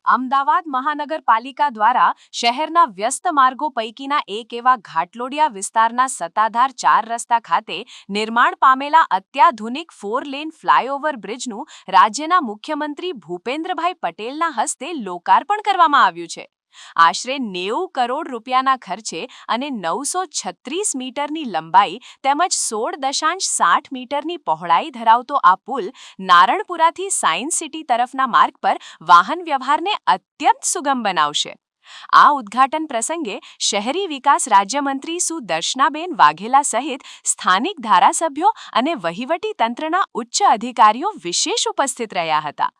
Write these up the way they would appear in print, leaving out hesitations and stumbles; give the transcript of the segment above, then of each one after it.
અમદાવાદ મહાનગરપાલિકા દ્વારા શહેરના વ્યસ્ત માર્ગો પૈકીના એક એવા ઘાટલોડિયા વિસ્તારના સત્તાધાર 4 રસ્તા ખાતે નિર્માણ પામેલા અત્યાધુનિક 4 લેન ફ્લાયઓવર બ્રિજનું રાજ્યના મુખ્યમંત્રી ભૂપેન્દ્રભાઈ પટેલના હસ્તે લોકાર્પણ કરવામાં આવ્યું છે। આશરે 90 કરોડ રૂપિયાના ખર્ચે અને 936 મીટરની લંબાઈ તેમજ 16.60 મીટરની પહોળાઈ ધરાવતો આ પુલ નારણપુરાથી સાયન્સ સિટી તરફના માર્ગ પર વાહન વ્યવહારને અત્યંત સુગમ બનાવશે। આ ઉદ્ઘાટન પ્રસંગે શહેરી વિકાસ રાજ્યમંત્રી સુદર્શનાબેન વાઘેલા સહિત સ્થાનિક ધારાસભ્યો અને વહીવટી તંત્રના ઉચ્ચ અધિકારીઓ વિશેષ ઉપસ્થિત રહ્યા હતા।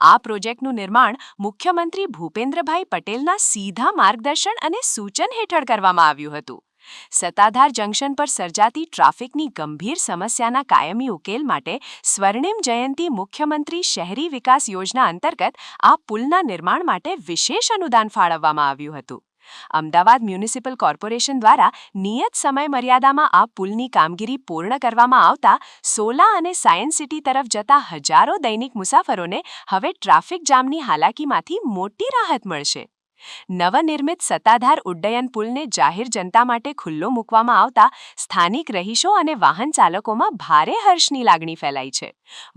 આ પ્રોજેક્ટનું નિર્માણ મુખ્યમંત્રી ભૂપેન્દ્રભાઈ પટેલના સીધા માર્ગદર્શન અને સૂચન હેઠળ કરવામાં આવ્યું હતું। સત્તાધાર જંકશન પર સર્જાતી ટ્રાફિકની ગંભીર સમસ્યાના કાયમી ઉકેલ માટે સ્વર્ણિમ જયંતી મુખ્યમંત્રી શહેરી વિકાસ યોજના અંતર્ગત આ પુલના નિર્માણ માટે વિશેષ અનુદાન ફાળવવામાં આવ્યું હતું। અમદાવાદ મ્યુનિસિપલ કોર્પોરેશન દ્વારા નિયત સમય મર્યાદામાં આ પુલની કામગીરી પૂર્ણ કરવામાં આવતા સોલા અને સાયન્સ સિટી તરફ જતા હજારો દૈનિક મુસાફરોને હવે ટ્રાફિક જામની હાલાકીમાંથી મોટી રાહત મળશે। નવનિર્મિત સત્તાધાર ઉડ્ડયન પુલને જાહેર જનતા માટે ખુલ્લો મૂકવામાં આવતા સ્થાનિક રહીશો અને વાહન ચાલકોમાં ભારે હર્ષની લાગણી ફેલાઈ છે।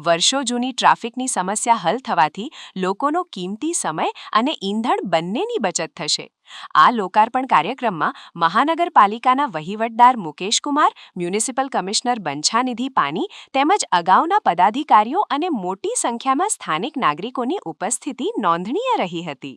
વર્ષો જૂની ટ્રાફિકની સમસ્યા હલ થવાથી લોકોનો કિંમતી સમય અને ઈંધણ બંનેની બચત થશે। આ લોકાર્પણ કાર્યક્રમમાં મહાનગરપાલિકાના વહીવટદાર મુકેશકુમાર, મ્યુનિસિપલ કમિશનર બંછાનિધિ પાની તેમજ અગાઉના પદાધિકારીઓ અને મોટી સંખ્યામાં સ્થાનિક નાગરિકોની ઉપસ્થિતિ નોંધનીય રહી હતી।